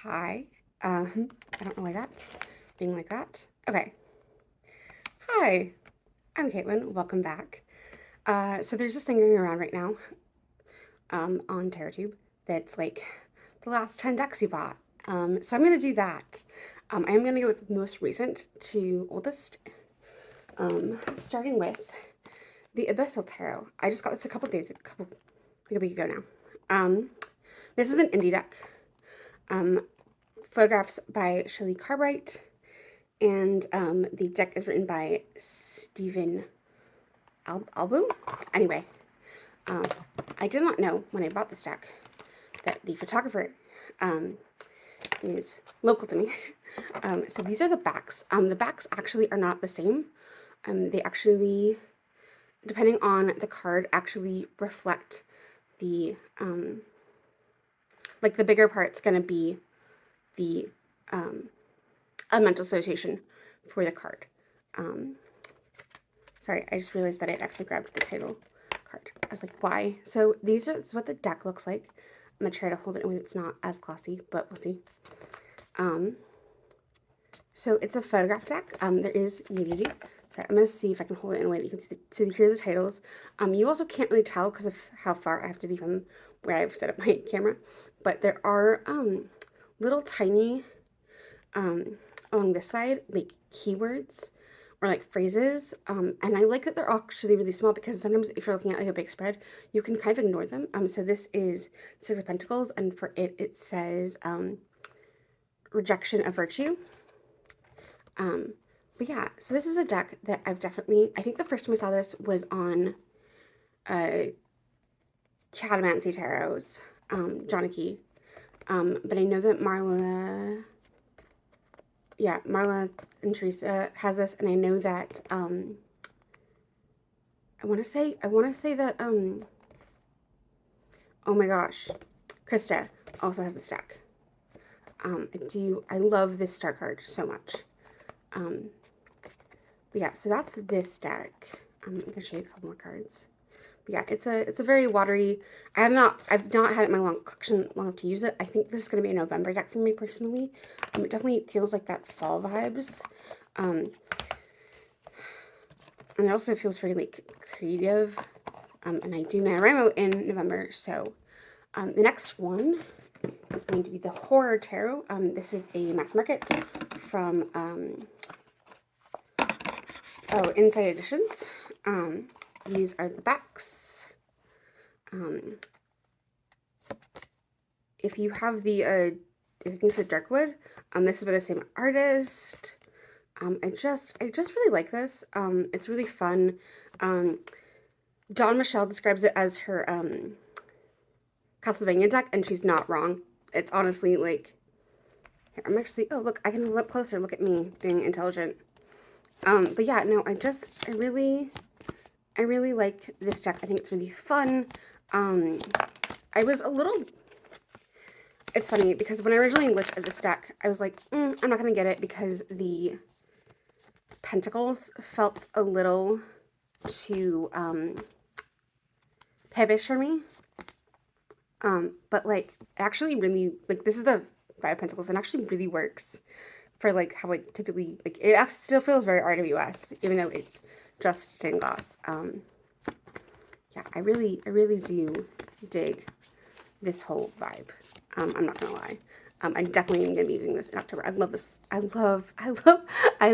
Hi. I don't know why that's being like that. Okay. Hi. I'm Caitlin. Welcome back. So there's this thing going around right now on TerraTube that's like the last 10 decks you bought. So I'm going to do that. I'm going to go with the most recent to oldest, starting with the Abyssal Tarot. I just got this like a week ago now. This is an indie deck. Photographs by Shelley Carbright. And the deck is written by Stephen Albu. Anyway, um, I did not know when I bought this deck that the photographer is local to me. So these are the backs. The backs actually are not the same. They actually, depending on the card, actually reflect the, like the bigger part's going to be the elemental association for the card. Sorry, I just realized that I actually grabbed the title card. I was like, why? So this is what the deck looks like. I'm going to try to hold it in a way that's not as glossy, but we'll see. So it's a photograph deck. There is nudity. Sorry, I'm going to see if I can hold it in a way that you can see hear the titles. You also can't really tell because of how far I have to be from where I've set up my camera. But there are little tiny, along this side, like keywords or like phrases, and I like that they're actually really small because sometimes if you're looking at like a big spread, you can kind of ignore them. So this is Six of Pentacles, and for it says rejection of virtue. But yeah, so this is a deck that I think the first time I saw this was on Catamancy Tarot's Joniki. But I know that Marla and Teresa has this, and I know that I want to say that oh my gosh, Krista also has this deck. I love this star card so much. But yeah, so that's this deck. I'm gonna show you a couple more cards. But yeah, it's a very watery. I've not had it in my collection long enough to use it. I think this is gonna be a November deck for me personally. It definitely feels like that fall vibes. And it also feels very like creative. And I do NaNoWriMo in November, so the next one is going to be the Horror Tarot. This is a mass market from Inside Editions. These are the backs. If you have the, I think it's a Darkwood, this is by the same artist. I just really like this. It's really fun. Dawn Michelle describes it as her Castlevania deck, and she's not wrong. It's honestly like, here, I'm actually, oh look, I can look closer. Look at me being intelligent. But yeah, no, I really like this deck. I think it's really fun. I was a little, it's funny because when I originally looked at this deck, I was like, I'm not going to get it because the pentacles felt a little too pebbish for me. But like, actually really, like, this is the Five of Pentacles and actually really works for like how I typically, like, it actually still feels very RWS, even though it's just stained glass. Yeah, I really do dig this whole vibe. I'm not gonna lie. I'm definitely gonna be using this in October. I love this. I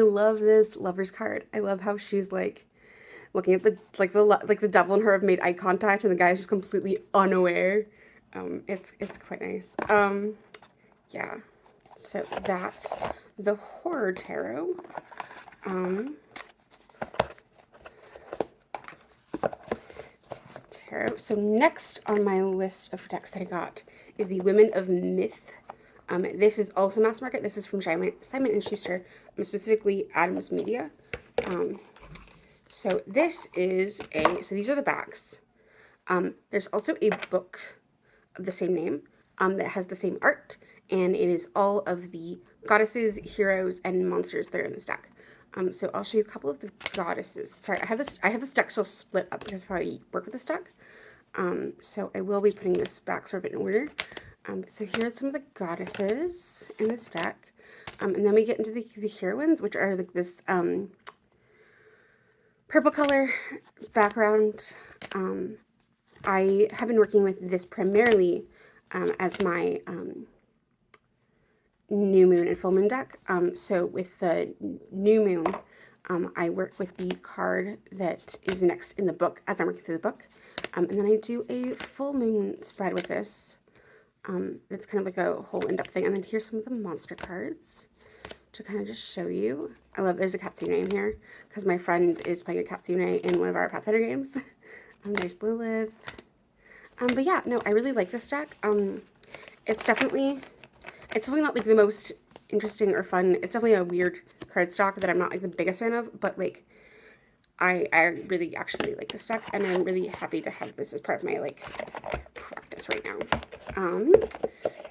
love this lover's card. I love how she's like looking at the devil and her have made eye contact, and the guy is just completely unaware. It's quite nice. Yeah. So that's the Horror Tarot. So next on my list of decks that I got is the Women of Myth. This is also mass market. This is from Simon & Schuster, specifically Adams Media. So this is so these are the backs. There's also a book of the same name that has the same art, and it is all of the goddesses, heroes, and monsters that are in this deck. So I'll show you a couple of the goddesses. Sorry, I have this deck still split up because of how I work with this deck. So I will be putting this back sort of in order. So here are some of the goddesses in this deck. And then we get into the heroines, which are like this purple color background. I have been working with this primarily as my new moon and full moon deck. So with the new moon, I work with the card that is next in the book as I'm working through the book. And then I do a full moon spread with this. It's kind of like a whole in-depth thing. And then here's some of the monster cards to kind of just show you. I love, there's a Katsune in here because my friend is playing a Katsune in one of our Pathfinder games. There's Lilith. But yeah, no, I really like this deck. It's definitely not like the most interesting or fun. It's definitely a weird card stock that I'm not like the biggest fan of, but like I really actually like this deck, and I'm really happy to have this as part of my like practice right now.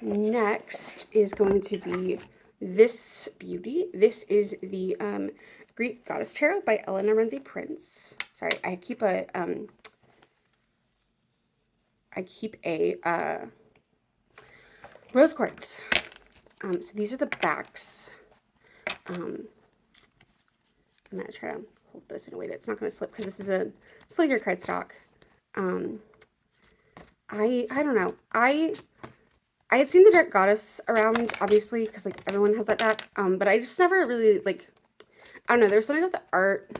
Next is going to be this beauty. This is the Greek Goddess Tarot by Eleanor Renzi Prince. Sorry, I keep a rose quartz. So these are the backs. I'm gonna try to hold this in a way that's not gonna slip because this is a slicker cardstock. I don't know. I had seen the Dark Goddess around, obviously, because like everyone has that deck. But I just never really like. I don't know. There was something about the art.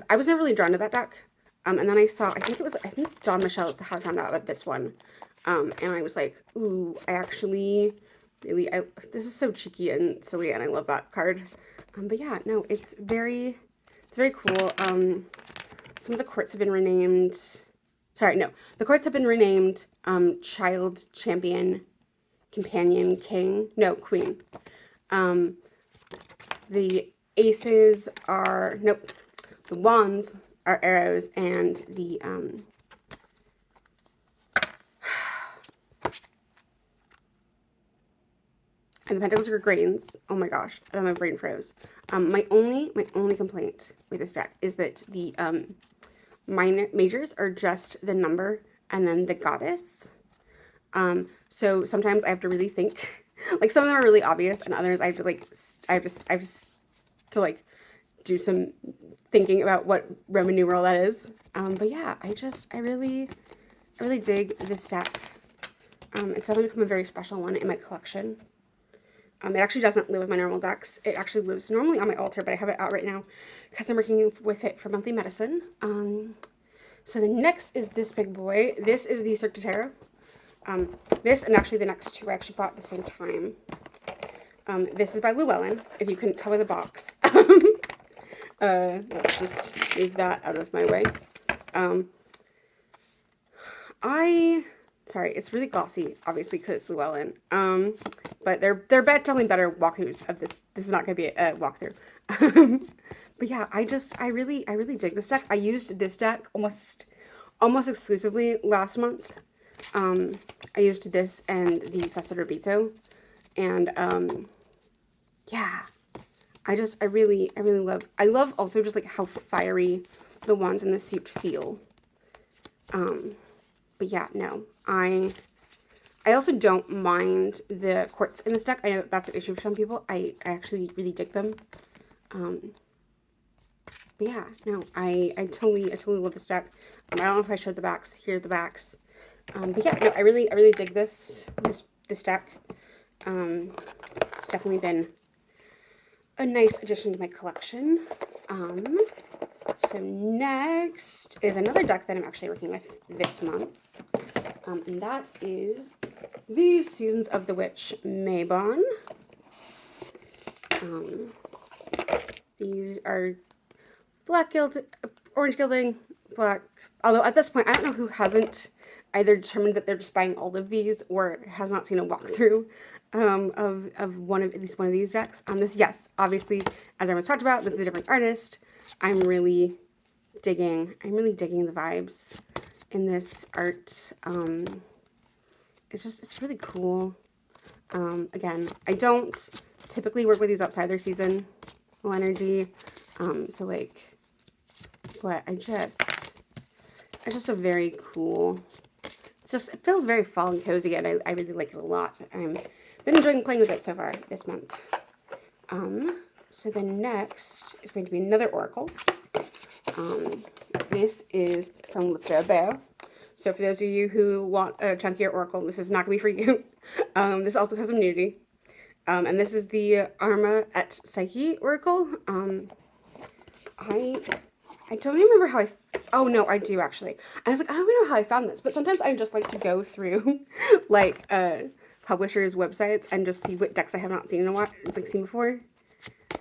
I was never really drawn to that deck. And then I saw. I think Dawn Michelle is the how I found out about this one. And I was like, ooh, I actually really. This is so cheeky and silly, and I love that card. But yeah, no, it's very cool. Some of the courts have been renamed. Sorry, no, the courts have been renamed Child, Champion, Companion, King. No, Queen. The aces are, nope, the wands are arrows, and the pentacles are grains. Oh my gosh, my brain froze. My only complaint with this deck is that the majors are just the number and then the goddess. So sometimes I have to really think. Like some of them are really obvious, and others I have to like I just to like do some thinking about what Roman numeral that is. But yeah, I really dig this deck. It's definitely become a very special one in my collection. It actually doesn't live with my normal decks. It actually lives normally on my altar, but I have it out right now because I'm working with it for monthly medicine. So the next is this big boy. This is the Cirque du Tarot. This and actually the next two I actually bought at the same time. This is by Llewellyn, if you couldn't tell by the box. Let's just move that out of my way. Sorry, it's really glossy, obviously, because it's Llewellyn. But they're definitely better walkthroughs of this. This is not going to be a walkthrough. But yeah, I really dig this deck. I used this deck almost exclusively last month. I used this and the Sesso d'Orbito, and yeah, I really love. I love also just like how fiery the ones in the suit feel. But yeah, no, I also don't mind the quartz in this deck. I know that's an issue for some people. I actually really dig them. But yeah, no, I totally love this deck. I don't know if I showed the backs. Here are the backs. But yeah, no, I really dig this deck. It's definitely been a nice addition to my collection. So next is another deck that I'm actually working with this month. And that is the Seasons of the Witch Mabon. These are black gilding, orange gilding, black. Although at this point, I don't know who hasn't either determined that they're just buying all of these or has not seen a walkthrough of one of at least one of these decks. Yes, obviously, as I was talked about, this is a different artist. I'm really digging the vibes in this art. It's really cool. Again, I don't typically work with these outside their seasonal energy. So like, but it's just a very cool, it feels very fall and cozy, and I really like it a lot. I've been enjoying playing with it so far this month. So the next is going to be another oracle. This is from Let's Go Bear. So for those of you who want a chunkier oracle, this is not going to be for you. This also has some nudity. And this is the Arma et Psyche oracle. I don't remember how oh no, I do actually. I was like, I don't know how I found this, but sometimes I just like to go through like publishers' websites and just see what decks I have not seen in a while, like seen before.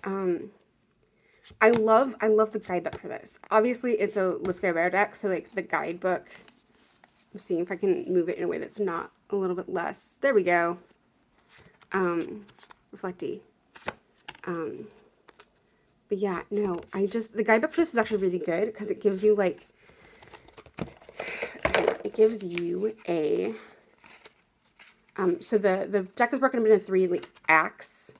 I love the guidebook for this. Obviously, it's a Lusca Rare deck, so like the guidebook. I'm seeing if I can move it in a way that's not a little bit less. There we go. Reflecty. But yeah, no, the guidebook for this is actually really good because it gives you like, it gives you a, so the deck is broken up into 3 like acts,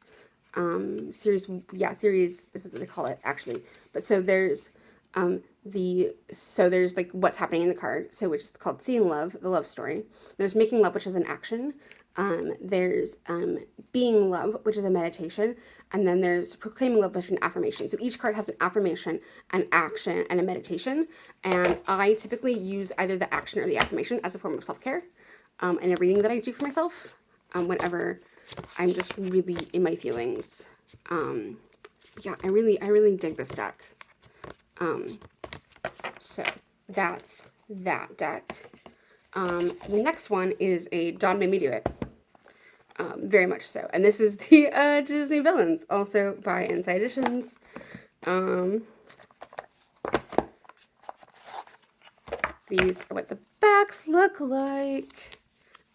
series is what they call it actually. But so there's, there's like what's happening in the card, so which is called Seeing Love, the love story. There's Making Love, which is an action. There's Being Love, which is a meditation, and then there's Proclaiming Love, which is an affirmation. So each card has an affirmation, an action, and a meditation, and I typically use either the action or the affirmation as a form of self-care in a reading that I do for myself whenever I'm just really in my feelings. Yeah, I really dig this deck. So that's that deck. The next one is a Dawn Made Me Do It. Very much so. And this is the Disney Villains, also by Inside Editions. These are what the backs look like.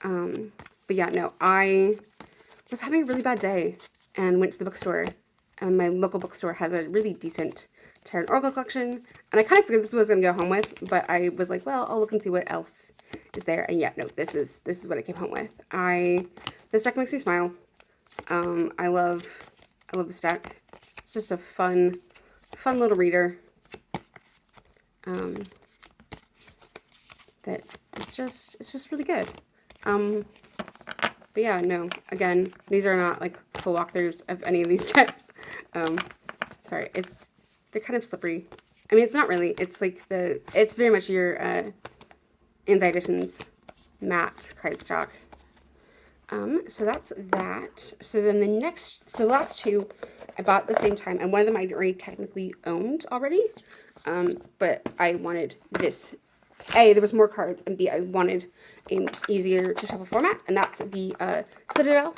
But yeah, no, I was having a really bad day and went to the bookstore. And my local bookstore has a really decent Tarot and Oracle collection. And I kind of figured this was going to go home with, but I was like, well, I'll look and see what else is there. And yeah, no, this is what I came home with. This deck makes me smile. I love this deck. It's just a fun little reader. That it's just really good. But yeah, no, again, these are not like full walkthroughs of any of these decks. Sorry, they're kind of slippery. I mean, it's not really. It's like it's very much your Inside Editions matte cardstock. So that's that. So then the last two I bought at the same time, and one of them I already technically owned already. But I wanted this. A, there was more cards, and B, I wanted an easier to shuffle format, and that's the Citadel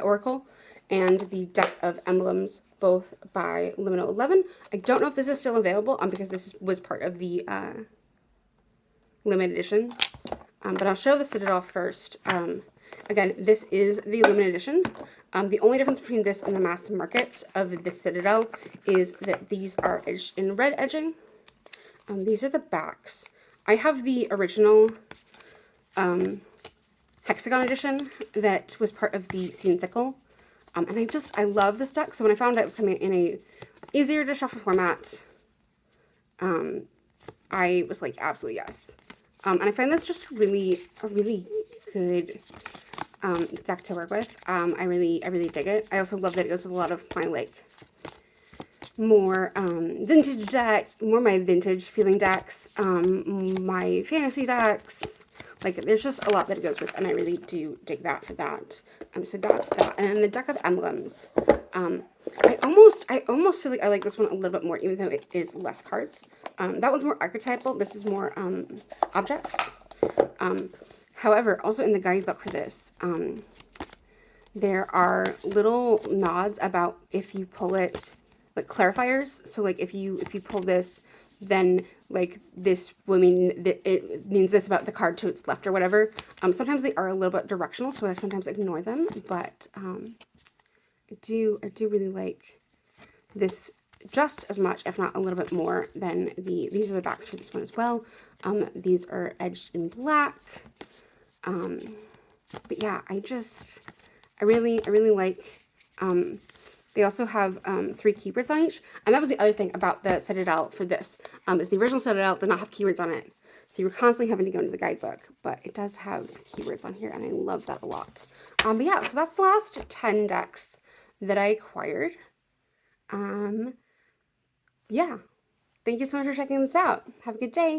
Oracle and the Deck of Emblems, both by Liminal 11. I don't know if this is still available, because this was part of the limited edition. But I'll show the Citadel first. Again, this is the limited edition. The only difference between this and the mass market of the Citadel is that these are edged in red edging. These are the backs. I have the original hexagon edition that was part of the Scene Sickle. And I love this deck. So when I found out it was coming in a easier to shuffle format, I was like, absolutely yes. And I find this just a really good deck to work with. I really dig it. I also love that it goes with a lot of my like more vintage deck, more my vintage feeling decks, my fantasy decks. Like there's just a lot that it goes with, and I really do dig that for that. So that's that. And then the Deck of Emblems. I almost feel like I like this one a little bit more, even though it is less cards. That one's more archetypal. This is more objects. However, also in the guidebook for this, there are little nods about if you pull it, like clarifiers. So like if you pull this, then like this will mean that it means this about the card to its left or whatever. Sometimes they are a little bit directional, so I sometimes ignore them. But I do really like this just as much, if not a little bit more, than these are the backs for this one as well. These are edged in black. But yeah, I really like, they also have 3 keywords on each, and that was the other thing about the Citadel for this, is the original Citadel did not have keywords on it. So you're constantly having to go into the guidebook, but it does have keywords on here, and I love that a lot. But yeah, so that's the last 10 decks that I acquired. Yeah. Thank you so much for checking this out. Have a good day.